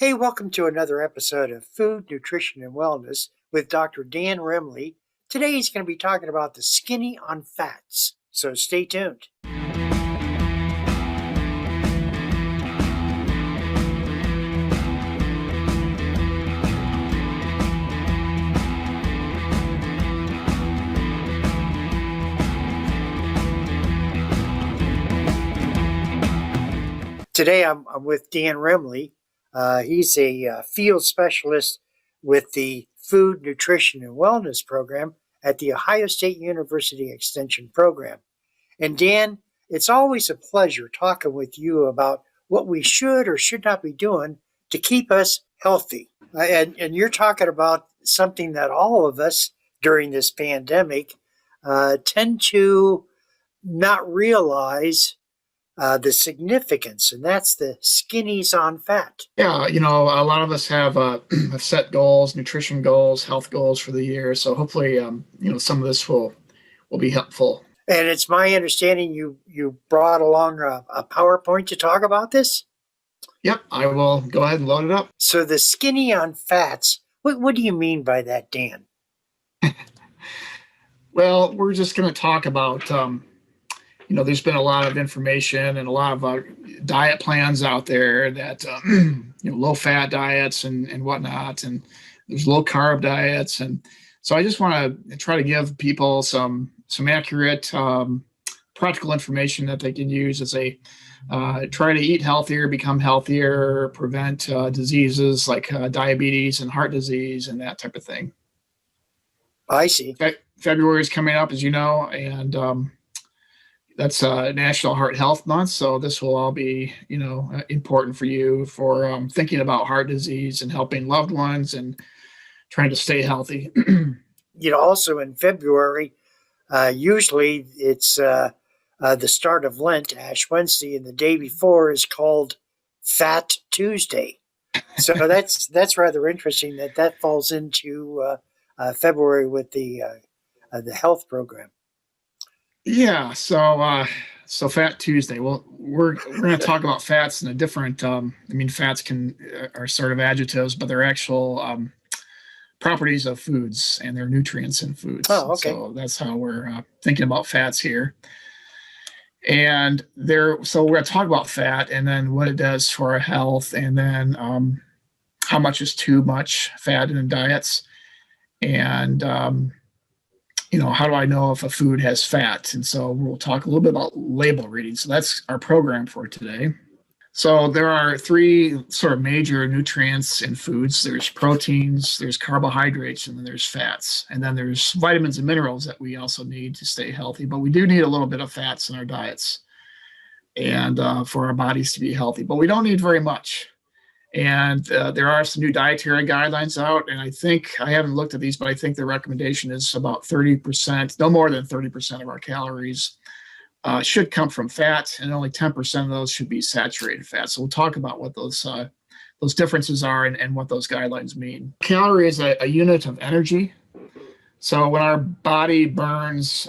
Hey, welcome to another episode of Food, Nutrition, and Wellness with Dr. Dan Remley. Today he's going to be talking about the skinny on fats, so stay tuned. Today I'm with Dan Remley. He's a field specialist with the Food, Nutrition, and Wellness program at the Ohio State University Extension program. And Dan, it's always a pleasure talking with you about what we should or should not be doing to keep us healthy. And you're talking about something that all of us during this pandemic tend to not realize the significance, and that's the skinnies on fat. Yeah, a lot of us have set goals, nutrition goals, health goals for the year. So hopefully, some of this will be helpful. And it's my understanding you brought along a PowerPoint to talk about this? Yep, I will go ahead and load it up. So the skinny on fats, what do you mean by that, Dan? Well, we're just going to talk about there's been a lot of information and a lot of diet plans out there that, low fat diets and whatnot, and there's low carb diets. And so I just want to try to give people some accurate, practical information that they can use as they try to eat healthier, become healthier, prevent diseases like diabetes and heart disease and that type of thing. I see. February is coming up, as you know, and that's National Heart Health Month, so this will all be, important for you for thinking about heart disease and helping loved ones and trying to stay healthy. Also in February, usually it's the start of Lent, Ash Wednesday, and the day before is called Fat Tuesday. So that's rather interesting that falls into February with the health program. Yeah, so Fat Tuesday. Well, we're going to talk about fats in a different. Fats are sort of adjectives, but they're actual properties of foods and they're nutrients in foods. Oh, okay. So that's how we're thinking about fats here. And so we're going to talk about fat and then what it does for our health, and then how much is too much fat in diets, and how do I know if a food has fat? And so we'll talk a little bit about label reading. So that's our program for today. So there are three sort of major nutrients in foods. There's proteins, there's carbohydrates, and then there's fats. And then there's vitamins and minerals that we also need to stay healthy. But we do need a little bit of fats in our diets and for our bodies to be healthy. But we don't need very much. And there are some new dietary guidelines out, and I haven't looked at these, but I think the recommendation is about 30%, no more than 30% of our calories should come from fat, and only 10% of those should be saturated fat. So we'll talk about what those differences are and what those guidelines mean. Calorie is a unit of energy. So when our body burns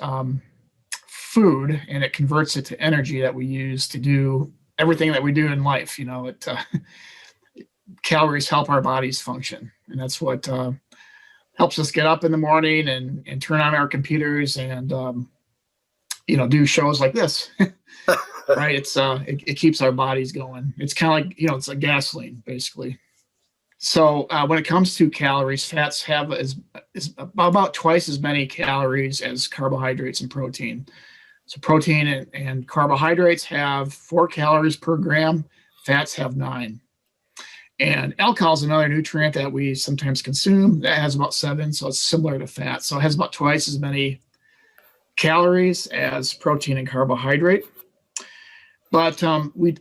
food and it converts it to energy that we use to do everything that we do in life, calories help our bodies function, and that's what helps us get up in the morning and turn on our computers and do shows like this. Right? It keeps our bodies going. It's kind of like it's like gasoline basically. So when it comes to calories, fats have is about twice as many calories as carbohydrates and protein. So protein and carbohydrates have 4 calories per gram. Fats have 9. And alcohol is another nutrient that we sometimes consume that has about 7, so it's similar to fat. So it has about twice as many calories as protein and carbohydrate. But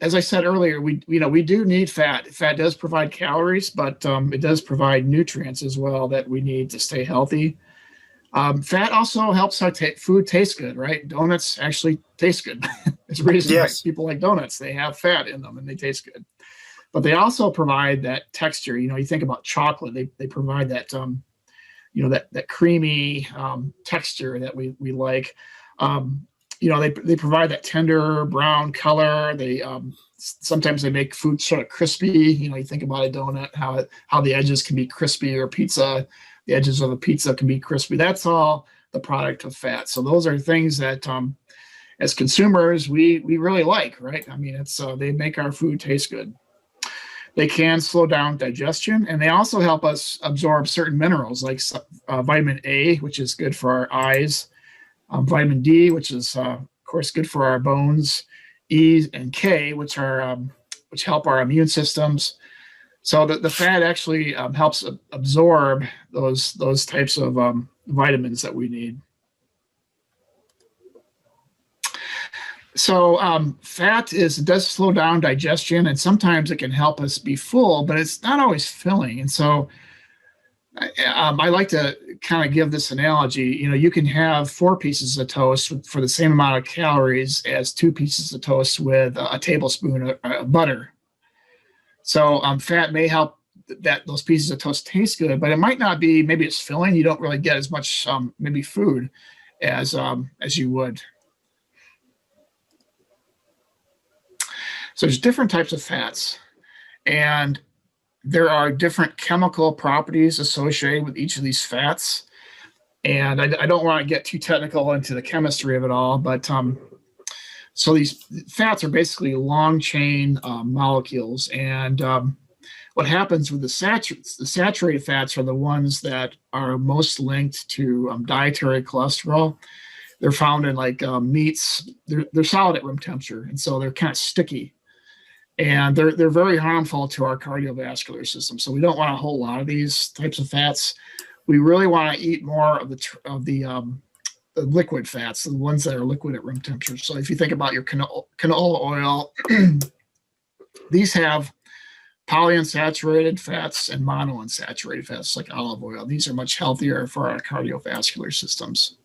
as I said earlier, we do need fat. Fat does provide calories, but it does provide nutrients as well that we need to stay healthy. Fat also helps our food taste good, right? Donuts actually taste good. There's a reason why people like donuts. They have fat in them and they taste good. But they also provide that texture. You think about chocolate, they provide that, that creamy texture that we like. They provide that tender brown color. sometimes they make food sort of crispy. You think about a donut, how the edges can be crispy, or pizza, the edges of a pizza can be crispy. That's all the product of fat. So those are things that as consumers we really like, right? I mean, it's they make our food taste good. They can slow down digestion, and they also help us absorb certain minerals like vitamin A, which is good for our eyes, vitamin D, which is of course good for our bones, E and K, which help our immune systems. So the fat actually helps absorb those types of vitamins that we need. So fat does slow down digestion, and sometimes it can help us be full, but it's not always filling. And so I like to kind of give this analogy. You can have 4 pieces of toast for the same amount of calories as 2 pieces of toast with a tablespoon of butter. So fat may help that those pieces of toast taste good, but it might not be. Maybe it's filling. You don't really get as much maybe food as you would. So there's different types of fats, and there are different chemical properties associated with each of these fats. And I don't want to get too technical into the chemistry of it all, but so these fats are basically long chain molecules. And what happens with the saturated fats are the ones that are most linked to dietary cholesterol. They're found in like meats. They're solid at room temperature, and so they're kind of sticky. And they're very harmful to our cardiovascular system. So we don't want a whole lot of these types of fats. We really want to eat more of the liquid fats, the ones that are liquid at room temperature. So if you think about your canola oil, these have polyunsaturated fats and monounsaturated fats like olive oil. These are much healthier for our cardiovascular systems.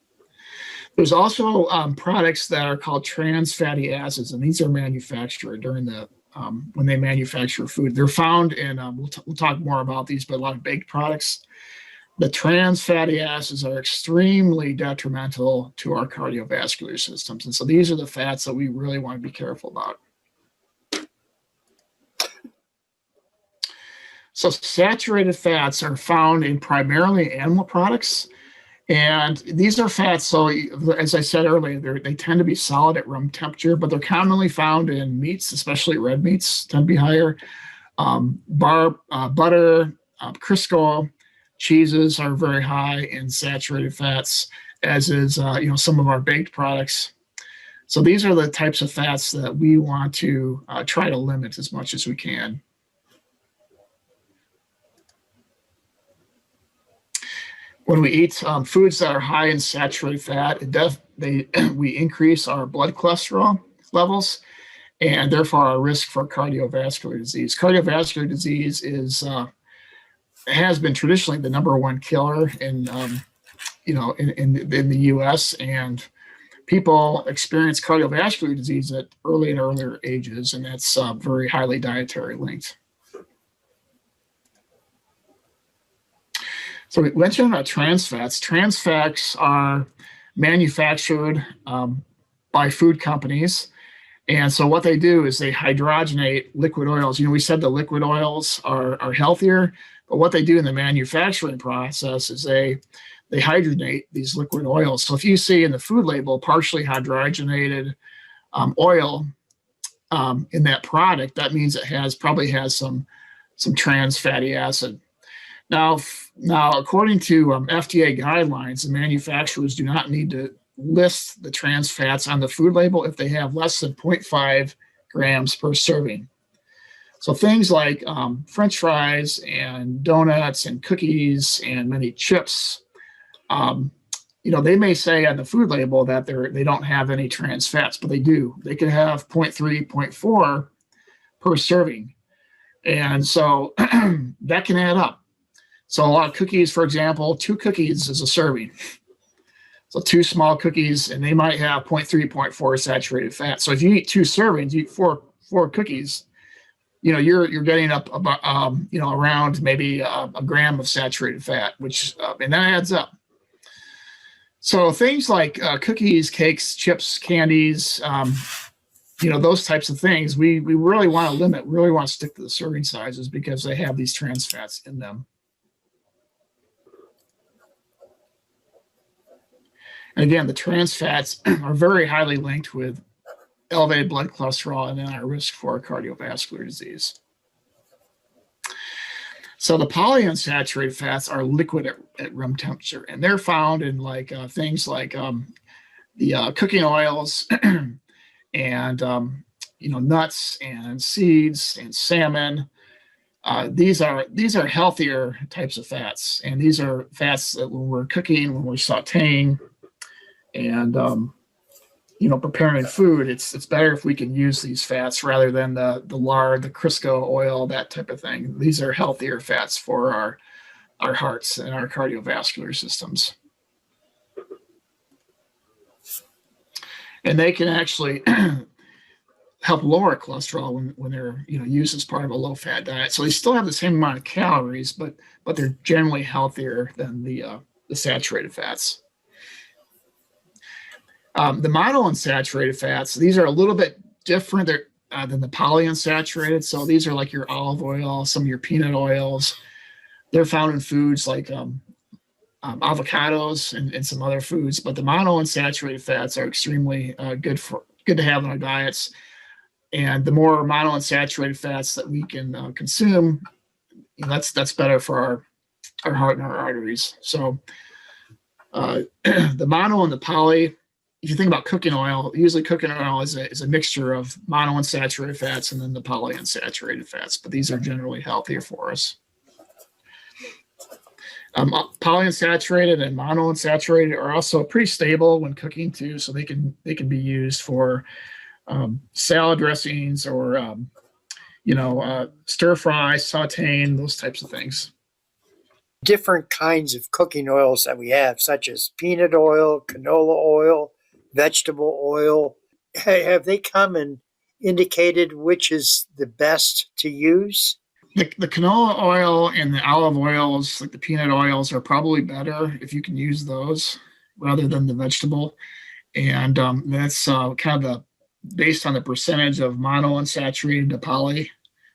There's also products that are called trans fatty acids, and these are manufactured during when they manufacture food. They're found in, we'll talk more about these, but a lot of baked products. The trans fatty acids are extremely detrimental to our cardiovascular systems. And so these are the fats that we really want to be careful about. So saturated fats are found in primarily animal products. And these are fats, so as I said earlier, they tend to be solid at room temperature, but they're commonly found in meats, especially red meats tend to be higher. Butter, Crisco, cheeses are very high in saturated fats, as is some of our baked products. So these are the types of fats that we want to try to limit as much as we can. When we eat foods that are high in saturated fat, we increase our blood cholesterol levels, and therefore our risk for cardiovascular disease. Cardiovascular disease has been traditionally the #1 killer in the U.S., and people experience cardiovascular disease at early and earlier ages, and that's very highly dietary linked. So we mentioned about trans fats. Trans fats are manufactured by food companies. And so what they do is they hydrogenate liquid oils. We said the liquid oils are healthier, but what they do in the manufacturing process is they hydrogenate these liquid oils. So if you see in the food label partially hydrogenated oil in that product, that means it probably has some trans fatty acid. Now, according to FDA guidelines, the manufacturers do not need to list the trans fats on the food label if they have less than 0.5 grams per serving. So things like French fries and donuts and cookies and many chips, they may say on the food label that they don't have any trans fats, but they do. They could have 0.3, 0.4 per serving. And so that can add up. So a lot of cookies, for example, 2 cookies is a serving. So 2 small cookies, and they might have 0.3, 0.4 saturated fat. So if you eat 2 servings, you eat four cookies, you're getting up about, around maybe a gram of saturated fat, which and that adds up. So things like cookies, cakes, chips, candies, those types of things, we really want to limit, really want to stick to the serving sizes because they have these trans fats in them. And again, the trans fats are very highly linked with elevated blood cholesterol and then our risk for cardiovascular disease. So the polyunsaturated fats are liquid at room temperature, and they're found in like things like the cooking oils and nuts and seeds and salmon. These are healthier types of fats, and these are fats that when we're cooking, when we're sautéing, and preparing food, it's better if we can use these fats rather than the lard, the Crisco oil, that type of thing. These are healthier fats for our hearts and our cardiovascular systems. And they can actually help lower cholesterol when they're used as part of a low-fat diet. So they still have the same amount of calories, but they're generally healthier than the saturated fats. The monounsaturated fats, these are a little bit different than the polyunsaturated. So these are like your olive oil, some of your peanut oils. They're found in foods like avocados and some other foods. But the monounsaturated fats are extremely good to have in our diets. And the more monounsaturated fats that we can consume, that's better for our heart and our arteries. So the mono and the poly, if you think about cooking oil, usually cooking oil is a mixture of monounsaturated fats and then the polyunsaturated fats, but these are generally healthier for us. Polyunsaturated and monounsaturated are also pretty stable when cooking too, so they can be used for salad dressings or stir fry, sauteing, those types of things. Different kinds of cooking oils that we have, such as peanut oil, canola oil, vegetable oil, have they come and indicated which is the best to use? The canola oil and the olive oils, like the peanut oils, are probably better if you can use those rather than the vegetable. And that's kind of based on the percentage of monounsaturated to poly.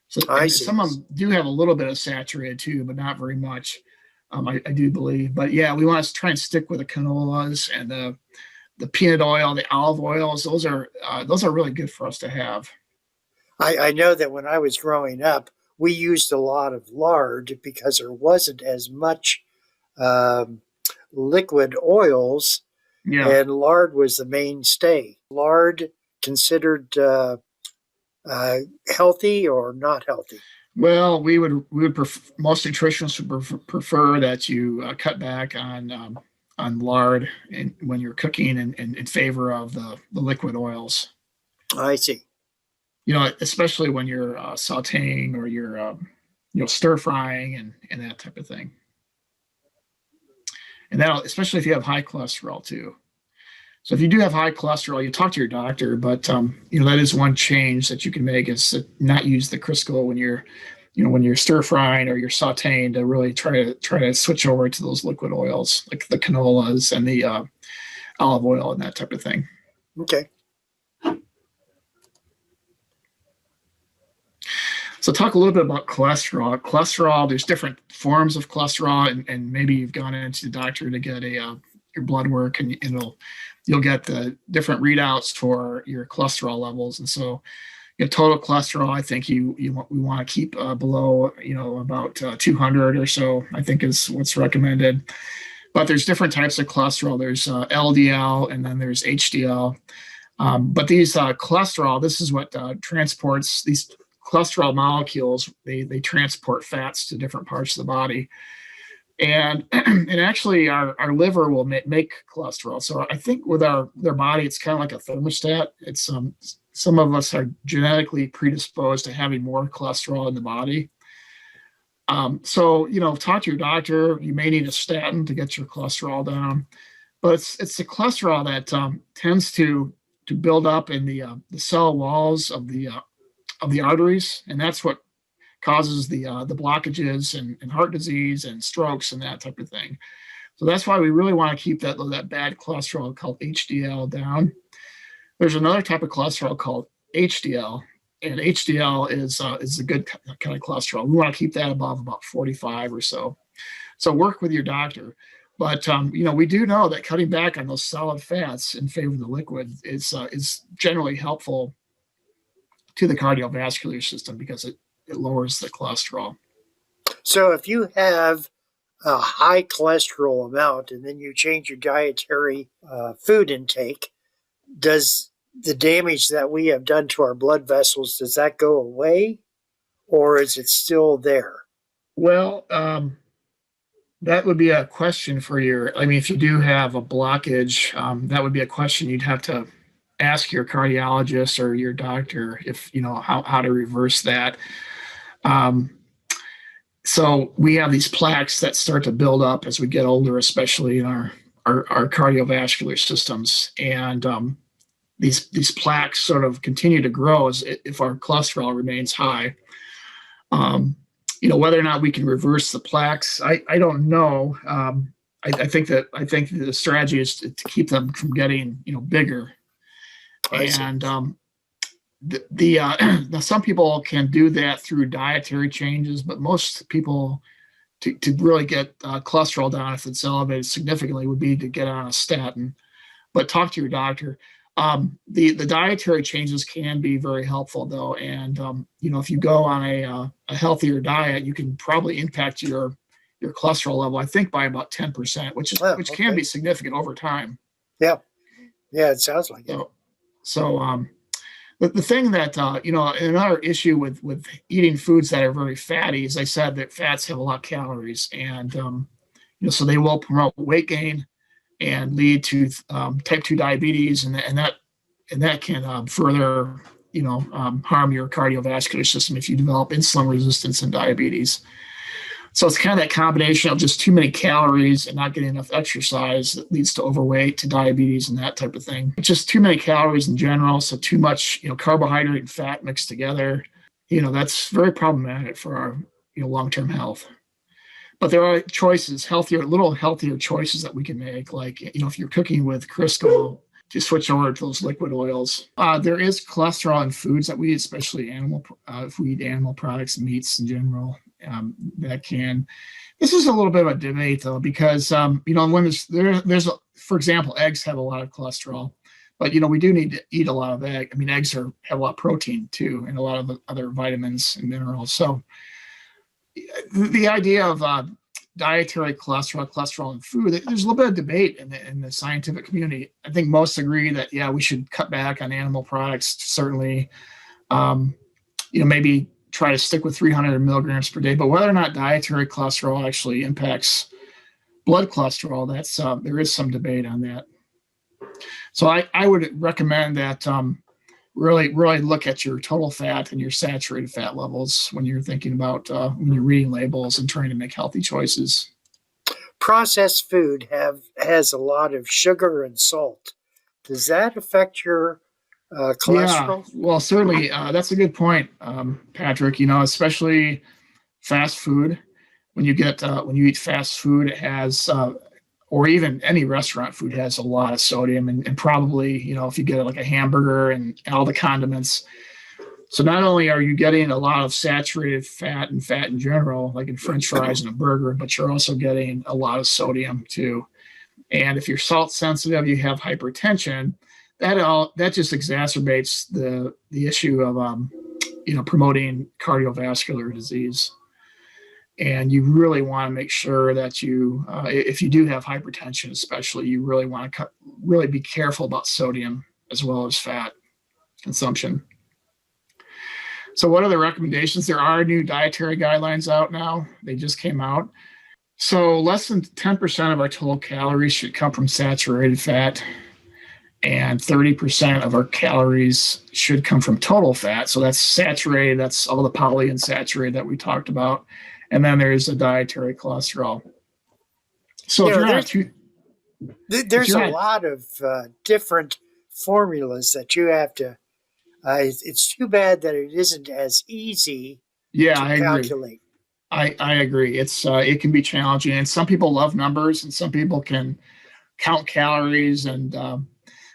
So some of them do have a little bit of saturated too, but not very much. I do believe. But yeah, we want to try and stick with the canolas and the peanut oil, the olive oils. Those are really good for us to have. I know that when I was growing up, we used a lot of lard because there wasn't as much liquid oils, and lard was the mainstay. Lard considered healthy or not healthy? Well, we would most nutritionists would prefer that you cut back on lard when you're cooking and in favor of the liquid oils. I see. Especially when you're sauteing or you're stir frying and that type of thing. And that, especially if you have high cholesterol too. So if you do have high cholesterol, you talk to your doctor, but that is one change that you can make, is to not use the Crisco when you're stir frying or you're sauteing, to really try to switch over to those liquid oils like the canolas and the olive oil and that type of thing. Okay. So talk a little bit about cholesterol. Cholesterol, there's different forms of cholesterol, and maybe you've gone into the doctor to get your blood work, and you'll get the different readouts for your cholesterol levels. And so total cholesterol, I think we want to keep below, about 200 or so, I think is what's recommended. But there's different types of cholesterol. There's LDL and then there's HDL. But these cholesterol, this is what transports these cholesterol molecules. They transport fats to different parts of the body. And actually our liver will make cholesterol. So I think with their body, it's kind of like a thermostat. It's some of us are genetically predisposed to having more cholesterol in the body. So talk to your doctor. You may need a statin to get your cholesterol down, but it's the cholesterol that tends to build up in the cell walls of the arteries, and that's what causes the blockages and heart disease and strokes and that type of thing. So that's why we really want to keep that bad cholesterol called HDL down. There's another type of cholesterol called HDL, and HDL is a good kind of cholesterol. We want to keep that above about 45 or so. So work with your doctor. But we do know that cutting back on those solid fats in favor of the liquid is generally helpful to the cardiovascular system because it lowers the cholesterol. So if you have a high cholesterol amount and then you change your dietary food intake, does the damage that we have done to our blood vessels, does that go away, or is it still there? Well, that would be a question for if you do have a blockage, that would be a question you'd have to ask your cardiologist or your doctor if, how to reverse that. So we have these plaques that start to build up as we get older, especially in our cardiovascular systems. And these plaques sort of continue to grow if our cholesterol remains high. Whether or not we can reverse the plaques, I don't know. I think the strategy is to keep them from getting bigger. And now some people can do that through dietary changes, but most people to really get cholesterol down if it's elevated significantly would be to get on a statin. But talk to your doctor. The dietary changes can be very helpful though, and if you go on a healthier diet, you can probably impact your cholesterol level, I think, by about 10%, which can be significant over time. Yeah, it sounds like it. So the thing that another issue with eating foods that are very fatty, as I said, that fats have a lot of calories, and so they will promote weight gain and lead to type 2 diabetes, and that can further harm your cardiovascular system if you develop insulin resistance and diabetes. So it's kind of that combination of just too many calories and not getting enough exercise that leads to overweight, to diabetes, and that type of thing. Just too many calories in general, so too much carbohydrate and fat mixed together. That's very problematic for our long-term health. But there are choices, little healthier choices that we can make. Like, if you're cooking with Crisco, to switch over to those liquid oils. There is cholesterol in foods that we eat, especially if we eat animal products, meats in general. This is a little bit of a debate though, because, when there's for example, eggs have a lot of cholesterol, but, we do need to eat a lot of egg. Eggs have a lot of protein too, and a lot of other vitamins and minerals. So the idea of dietary cholesterol in food, there's a little bit of debate in the scientific community. I think most agree that, we should cut back on animal products, certainly, maybe try to stick with 300 milligrams per day, but whether or not dietary cholesterol actually impacts blood cholesterol, there is some debate on that. So I would recommend that really look at your total fat and your saturated fat levels when you're thinking about when you're reading labels and trying to make healthy choices. Processed food has a lot of sugar and salt. Does that affect your cholesterol? Yeah, well, certainly that's a good point, Patrick. Especially fast food. When you eat fast food, it has or even any restaurant food has a lot of sodium, and probably, if you get like a hamburger and all the condiments. So not only are you getting a lot of saturated fat and fat in general, like in French fries and a burger, but you're also getting a lot of sodium too. And if you're salt sensitive, you have hypertension, that just exacerbates the issue of promoting cardiovascular disease. And you really want to make sure that if you do have hypertension, especially, you really want to really be careful about sodium as well as fat consumption. So what are the recommendations? There are new dietary guidelines out now. They just came out. So less than 10% of our total calories should come from saturated fat, and 30% of our calories should come from total fat. So that's saturated. That's all the polyunsaturated that we talked about. And then there's the dietary cholesterol. So there's a lot of different formulas that you have to. It's too bad that it isn't as easy to calculate. I agree. It can be challenging, and some people love numbers, and some people can count calories,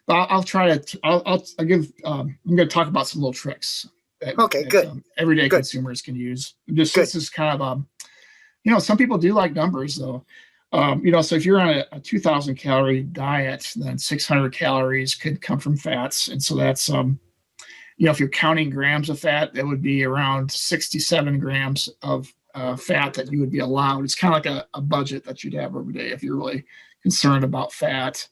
I'll try to. I'll give. I'm going to talk about some little tricks Okay, that good, everyday good, consumers can use. good. This is kind of some people do like numbers though. So if you're on a 2,000 calorie diet, then 600 calories could come from fats, and so that's if you're counting grams of fat, that would be around 67 grams of fat that you would be allowed. It's kind of like a budget that you'd have every day if you're really concerned about fat.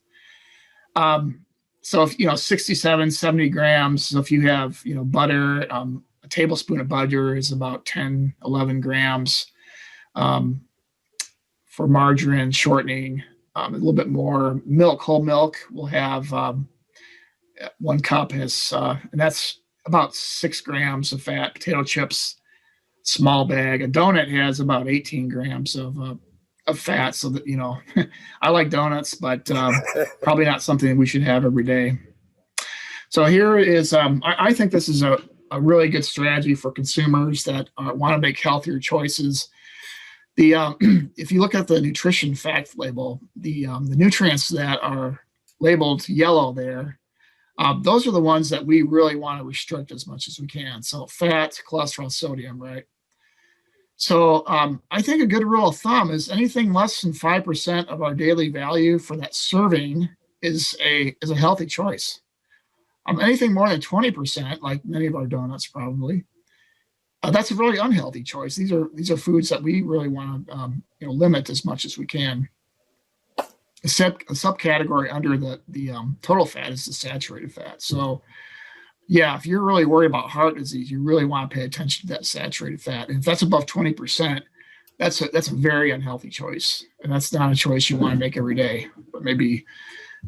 So if 67, 70 grams. So if you have butter, a tablespoon of butter is about 10, 11 grams. For margarine, shortening, a little bit more. Milk, whole milk will have 1 cup and that's about 6 grams of fat. Potato chips, small bag. A donut has about 18 grams of fat. So that I like donuts, but probably not something that we should have every day. So here is, I think this is a really good strategy for consumers that want to make healthier choices. If you look at the nutrition fact label, the nutrients that are labeled yellow there, those are the ones that we really want to restrict as much as we can. So fat, cholesterol, sodium, right? So I think a good rule of thumb is anything less than 5% of our daily value for that serving is a healthy choice. Anything more than 20%, like many of our donuts probably, that's a really unhealthy choice. These are foods that we really want to limit as much as we can. A subcategory under the total fat is the saturated fat. So yeah, if you're really worried about heart disease, you really want to pay attention to that saturated fat. And if that's above 20%, that's a very unhealthy choice. And that's not a choice you want to make every day, but maybe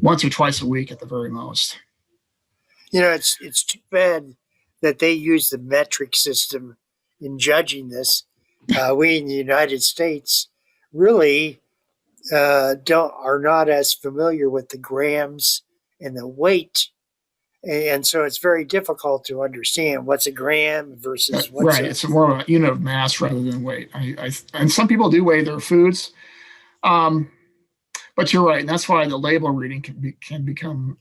once or twice a week at the very most. It's too bad that they use the metric system in judging this. We in the United States really are not as familiar with the grams and the weight, and so it's very difficult to understand what's a gram versus what's Right. a. It's more of a unit of mass rather than weight. And some people do weigh their foods, but you're right, and that's why the label reading can become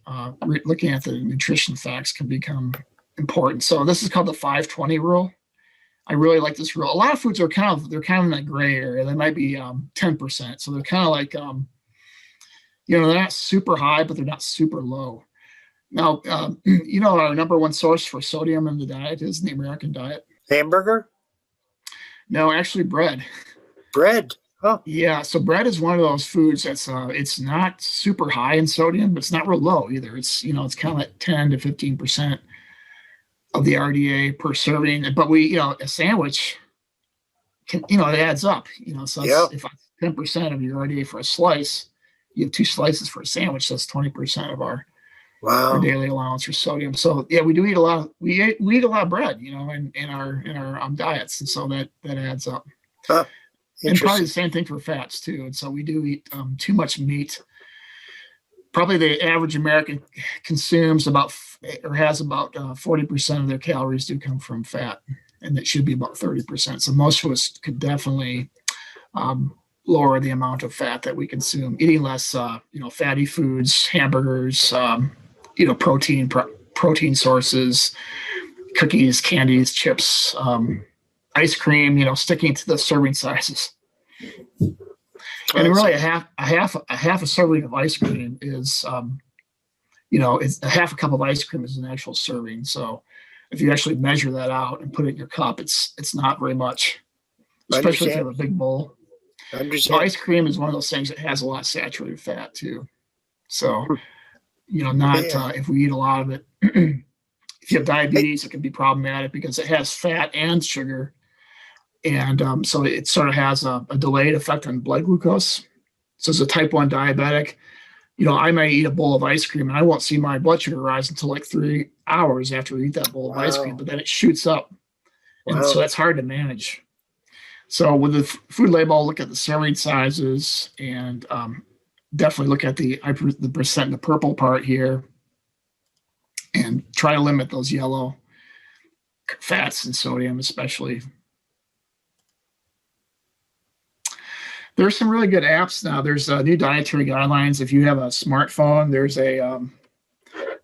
looking at the nutrition facts can become important. So this is called the 520 rule. I really like this rule. A lot of foods are kind of in that gray area. They might be 10%, so they're kind of like they're not super high, but they're not super low. Now, our number one source for sodium in the diet is the American diet. Hamburger? No, actually, bread. Bread. Huh. Yeah, so bread is one of those foods that's it's not super high in sodium, but it's not real low either. It's it's kind of like 10 to 15% of the RDA per serving. But a sandwich can it adds up. So Yeah. if 10% of your RDA for a slice, you have 2 slices for a sandwich. That's 20% of our Wow. daily allowance for sodium. So yeah, we do eat a lot. We eat a lot of bread, in our diets, and so that adds up. Huh. And probably the same thing for fats too. And so we do eat too much meat. Probably the average American consumes about or has about 40% of their calories do come from fat, and it should be about 30%. So most of us could definitely lower the amount of fat that we consume, eating less, fatty foods, hamburgers, protein sources, cookies, candies, chips, ice cream, sticking to the serving sizes. And really a half a serving of ice cream is, it's a half a cup of ice cream is an actual serving. So if you actually measure that out and put it in your cup, it's not very much, especially if you have a big bowl. So ice cream is one of those things that has a lot of saturated fat too. So, if we eat a lot of it, if you have diabetes, it can be problematic because it has fat and sugar. And so it sort of has a delayed effect on blood glucose. So as a type 1 diabetic, I might eat a bowl of ice cream and I won't see my blood sugar rise until like 3 hours after I eat that bowl of ice cream, but then it shoots up. And so that's hard to manage. So with the food label, look at the serving sizes and definitely look at the percent in the purple part here and try to limit those yellow fats and sodium especially. There's some really good apps now. There's new dietary guidelines. If you have a smartphone, there's a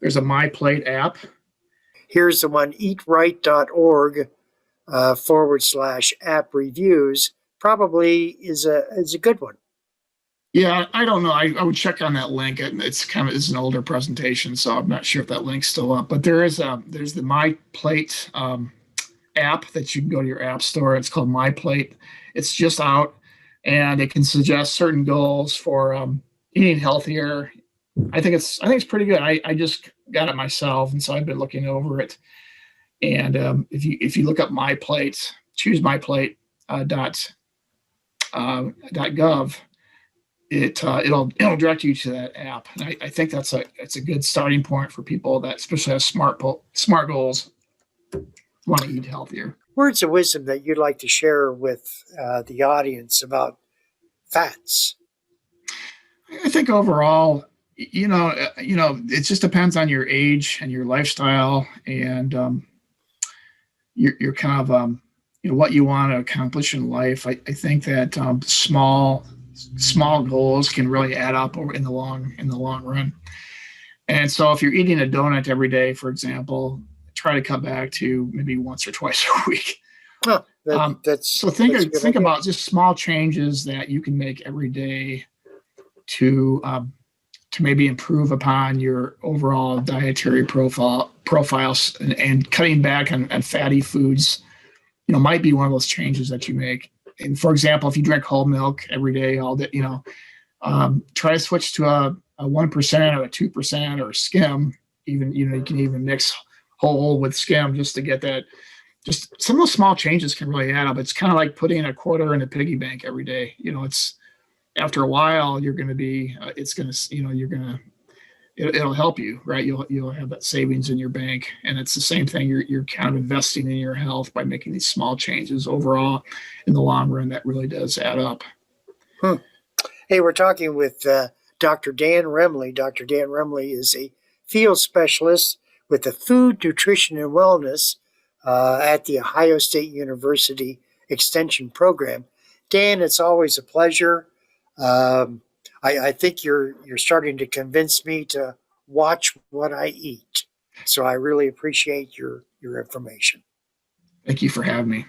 There's a My Plate app. Here's the one, eatright.org /app reviews. Probably is a good one. Yeah, I don't know. I would check on that link. It's an older presentation, so I'm not sure if that link's still up. But there's the My Plate app that you can go to your app store. It's called My Plate. It's just out, and it can suggest certain goals for eating healthier. I think it's pretty good. I just got it myself, and so I've been looking over it. And if you look up My Plate, choose My Plate .gov, it'll direct you to that app. And I think it's a good starting point for people that especially have smart goals, want to eat healthier. Words of wisdom that you'd like to share with the audience about fats? I think overall, it just depends on your age and your lifestyle and your kind of what you want to accomplish in life. I think that small goals can really add up in the long run. And so if you're eating a donut every day, for example, try to cut back to maybe once or twice a week. Oh, so think about just small changes that you can make every day to maybe improve upon your overall dietary profiles and cutting back on fatty foods. Might be one of those changes that you make. And for example, if you drink whole milk every day, all day, try to switch to a 1% or a 2% or skim. Even you can even mix whole with skim just to get that. Just some of those small changes can really add up. It's kind of like putting a quarter in a piggy bank every day. It's after a while you're going to be. It'll help you, right? You'll have that savings in your bank, and it's the same thing. You're kind of investing in your health by making these small changes. Overall, in the long run, that really does add up. Hey, we're talking with Dr. Dan Remley. Dr. Dan Remley is a field specialist with the Food, Nutrition, and Wellness at the Ohio State University Extension Program. Dan, it's always a pleasure. I think you're starting to convince me to watch what I eat. So I really appreciate your information. Thank you for having me.